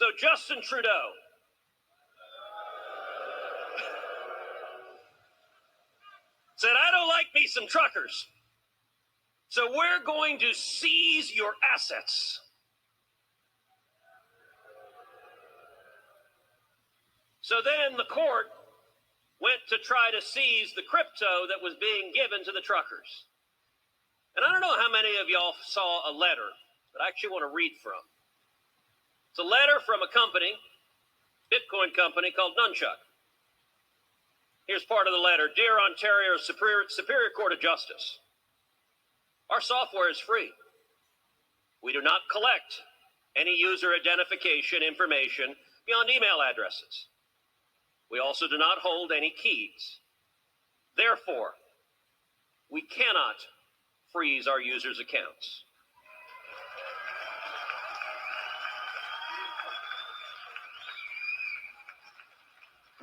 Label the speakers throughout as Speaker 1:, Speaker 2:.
Speaker 1: So Justin Trudeau said, I don't like me some truckers, so we're going to seize your assets. So then the court went to try to seize the crypto that was being given to the truckers. And I don't know how many of y'all saw a letter that I actually want to read from. It's a letter from a company, Bitcoin company called Nunchuck. Here's part of the letter. Dear Ontario Superior Court of Justice, our software is free. We do not collect any user identification information beyond email addresses. We also do not hold any keys. Therefore, we cannot freeze our users' accounts.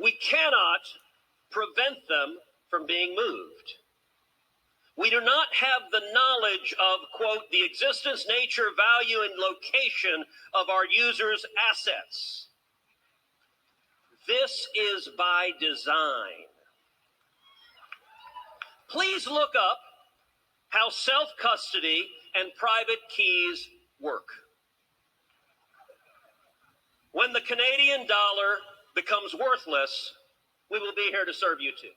Speaker 1: We cannot prevent them from being moved. We do not have the knowledge of, quote, the existence, nature, value, and location of our users' assets. This is by design. Please look up how self-custody and private keys work. When the Canadian dollar becomes worthless, we will be here to serve you too.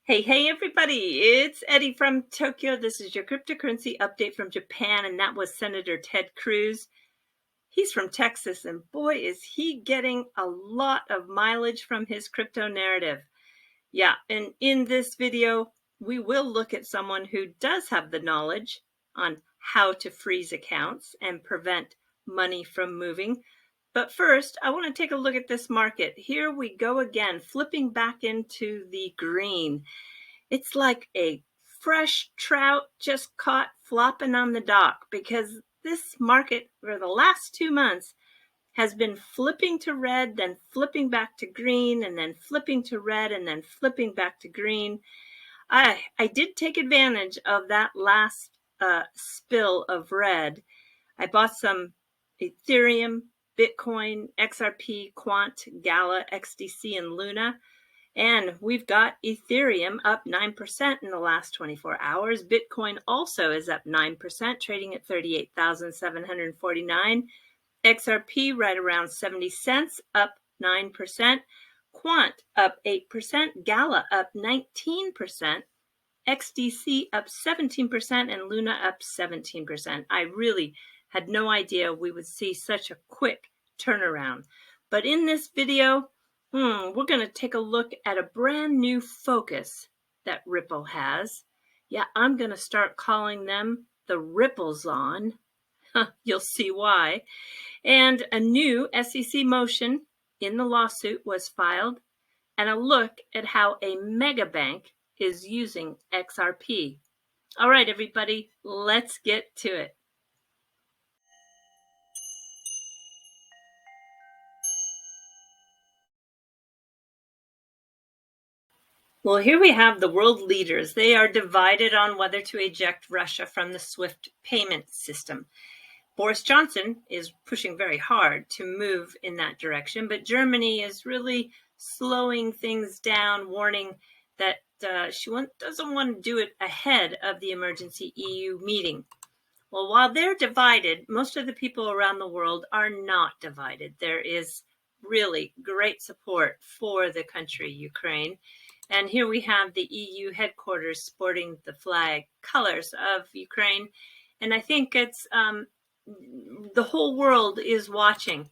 Speaker 2: Hey everybody, it's Eddie from Tokyo. This is your cryptocurrency update from Japan, and that was Senator Ted Cruz. He's from Texas, and boy, is he getting a lot of mileage from his crypto narrative. Yeah, and in this video, we will look at someone who does have the knowledge on how to freeze accounts and prevent money from moving. But first, I want to take a look at this market. Here we go again, flipping back into the green. It's like a fresh trout just caught flopping on the dock, because this market for the last 2 months has been flipping to red, then flipping back to green, and then flipping to red, and then flipping back to green. I did take advantage of that last spill of red. I bought some Ethereum, Bitcoin, XRP, Quant, Gala, XDC, and Luna. And we've got Ethereum up 9% in the last 24 hours. Bitcoin also is up 9%, trading at 38,749. XRP right around 70 cents, up 9%. Quant up 8%. Gala up 19%. XDC up 17%, and Luna up 17%. I really had no idea we would see such a quick turnaround. But in this video, we're going to take a look at a brand new focus that Ripple has. Yeah, I'm going to start calling them the Ripples on. You'll see why. And a new SEC motion in the lawsuit was filed, and a look at how a mega bank is using XRP. All right, everybody, let's get to it. Well, here we have the world leaders. They are divided on whether to eject Russia from the SWIFT payment system. Boris Johnson is pushing very hard to move in that direction, but Germany is really slowing things down, warning that she doesn't want to do it ahead of the emergency EU meeting. Well, while they're divided, most of the people around the world are not divided. There is really great support for the country, Ukraine. And here we have the EU headquarters sporting the flag colors of Ukraine. And I think it's the whole world is watching.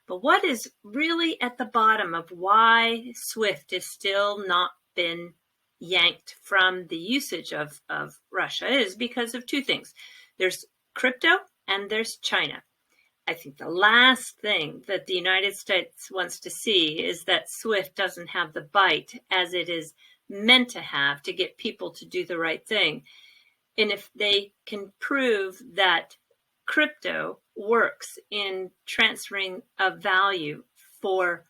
Speaker 2: But what is really at the bottom of why SWIFT is still not been yanked from the usage of Russia is because of two things. There's crypto and there's China. I think the last thing that the United States wants to see is that SWIFT doesn't have the bite as it is meant to have to get people to do the right thing. And if they can prove that crypto works in transferring of value for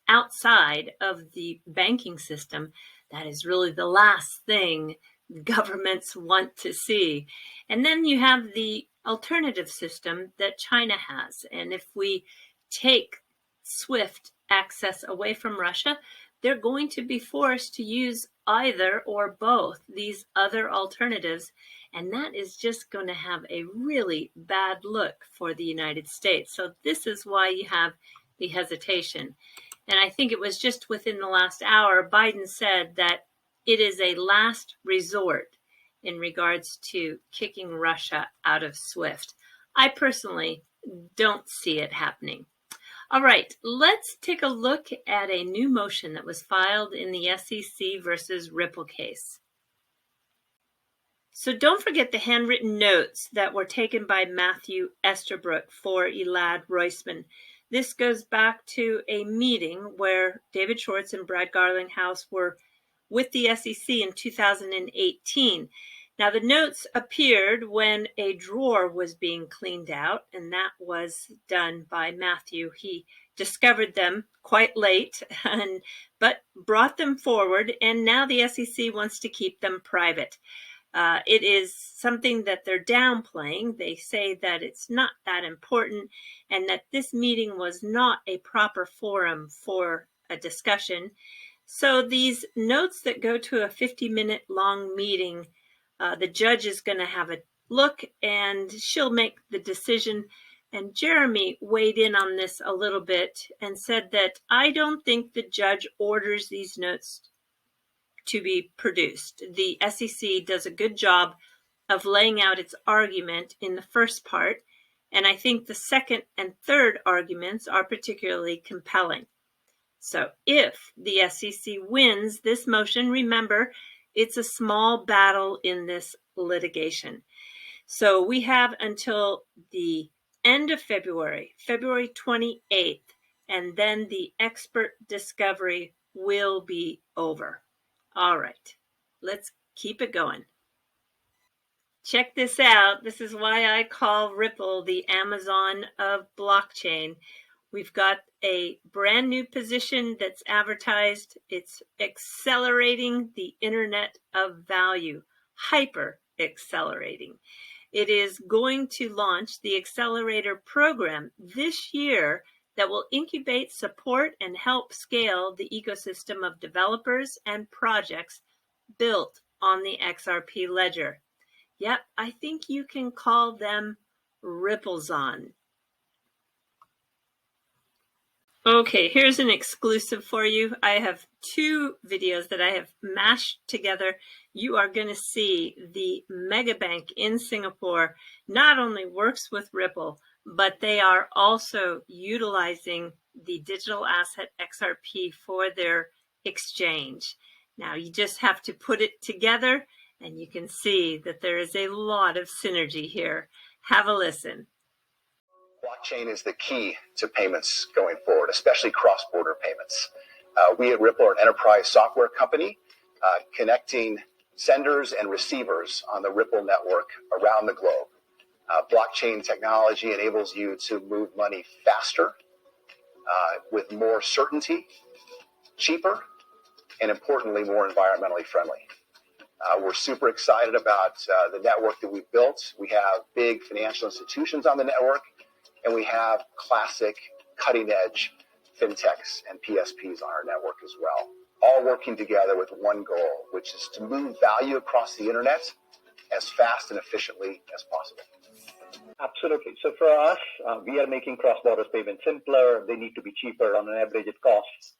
Speaker 2: outside of the banking system, that is really the last thing governments want to see. And then you have the alternative system that China has. And if we take SWIFT access away from Russia, they're going to be forced to use either or both these other alternatives. And that is just going to have a really bad look for the United States. So this is why you have the hesitation. And I think it was just within the last hour, Biden said that it is a last resort in regards to kicking Russia out of SWIFT. I personally don't see it happening. All right, let's take a look at a new motion that was filed in the SEC versus Ripple case. So don't forget the handwritten notes that were taken by Matthew Esterbrook for Elad Roisman. This goes back to a meeting where David Schwartz and Brad Garlinghouse were with the SEC in 2018. Now, the notes appeared when a drawer was being cleaned out, and that was done by Matthew. He discovered them quite late, but brought them forward, and now the SEC wants to keep them private. It is something that they're downplaying. They say that it's not that important and that this meeting was not a proper forum for a discussion. So these notes that go to a 50-minute long meeting, the judge is going to have a look and she'll make the decision. And Jeremy weighed in on this a little bit and said that I don't think the judge orders these notes to be produced. The SEC does a good job of laying out its argument in the first part, and I think the second and third arguments are particularly compelling. So if the SEC wins this motion, remember, it's a small battle in this litigation. So we have until the end of February, February 28th, and then the expert discovery will be over. All right, let's keep it going. Check this out. This is why I call Ripple the Amazon of blockchain. We've got a brand new position that's advertised. It's accelerating the Internet of Value, hyper accelerating. It is going to launch the accelerator program this year that will incubate, support, and help scale the ecosystem of developers and projects built on the XRP ledger. Yep, I think you can call them Ripplezon. Okay, here's an exclusive for you. I have two videos that I have mashed together. You are going to see the mega bank in Singapore not only works with Ripple, but they are also utilizing the digital asset XRP for their exchange. Now, you just have to put it together, and you can see that there is a lot of synergy here. Have a listen.
Speaker 3: Blockchain is the key to payments going forward, especially cross-border payments. We at Ripple are an enterprise software company connecting senders and receivers on the Ripple network around the globe. Blockchain technology enables you to move money faster, with more certainty, cheaper, and importantly, more environmentally friendly. We're super excited about the network that we've built. We have big financial institutions on the network, and we have classic cutting-edge fintechs and PSPs on our network as well, all working together with one goal, which is to move value across the internet as fast and efficiently as possible.
Speaker 4: Absolutely. So for us, we are making cross-border payments simpler. They need to be cheaper. On an average, it costs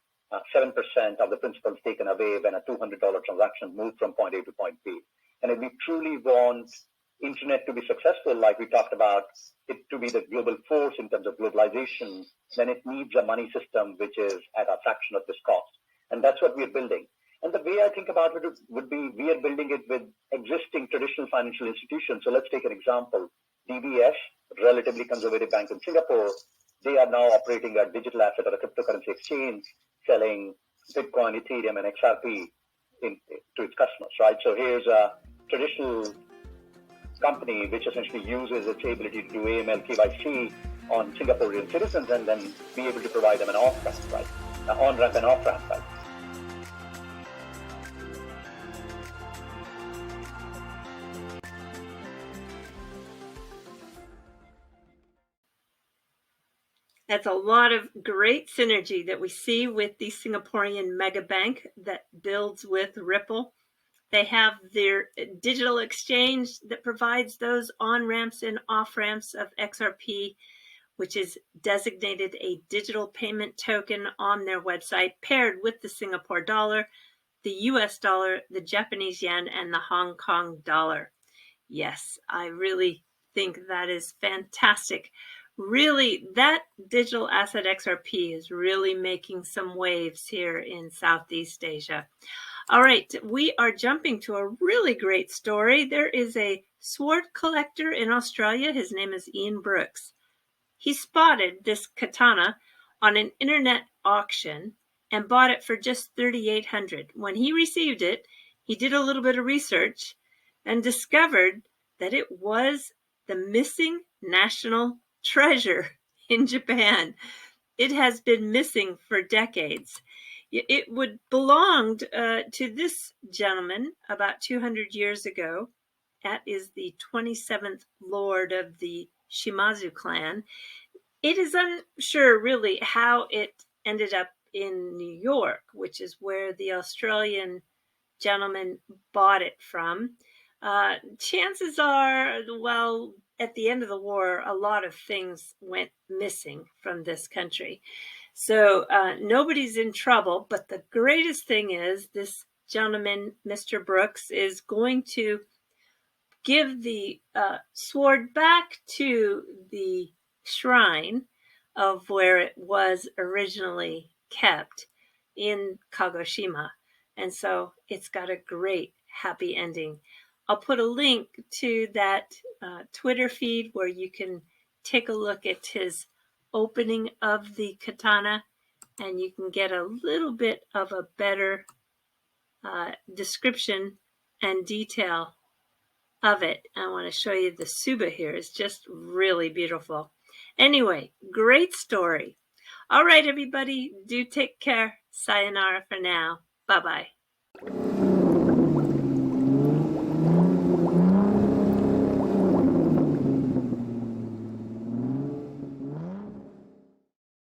Speaker 4: 7% of the principal taken away when a $200 transaction moves from point A to point B. And if we truly want internet to be successful, like we talked about, it to be the global force in terms of globalization, then it needs a money system which is at a fraction of this cost. And that's what we're building. And the way I think about it would be we are building it with existing traditional financial institutions. So let's take an example. DBS, relatively conservative bank in Singapore, they are now operating a digital asset or a cryptocurrency exchange, selling Bitcoin, Ethereum, and XRP to its customers, right? So here's a traditional company which essentially uses its ability to do AML, KYC on Singaporean citizens and then be able to provide them an off-ramp, right? An on-ramp and off-ramp, right?
Speaker 2: That's a lot of great synergy that we see with the Singaporean mega bank that builds with Ripple. They have their digital exchange that provides those on-ramps and off-ramps of XRP, which is designated a digital payment token on their website, paired with the Singapore dollar, the US dollar, the Japanese yen, and the Hong Kong dollar. Yes, I really think that is fantastic. Really, that digital asset XRP is really making some waves here in Southeast Asia. All right, we are jumping to a really great story. There is a sword collector in Australia. His name is Ian Brooks. He spotted this katana on an internet auction and bought it for just $3,800. When he received it, he did a little bit of research and discovered that it was the missing national treasure in Japan. It has been missing for decades. It would belonged to this gentleman about 200 years ago. That is the 27th lord of the Shimazu clan. It is unsure really how it ended up in New York, which is where the Australian gentleman bought it from. Chances are, well, at the end of the war, a lot of things went missing from this country. So nobody's in trouble, but the greatest thing is this gentleman, Mr. Brooks, is going to give the sword back to the shrine of where it was originally kept in Kagoshima. And so it's got a great happy ending. I'll put a link to that Twitter feed where you can take a look at his opening of the katana, and you can get a little bit of a better description and detail of it. I want to show you the Suba here. It's just really beautiful. Anyway, great story. All right, everybody, do take care. Sayonara for now. Bye-bye.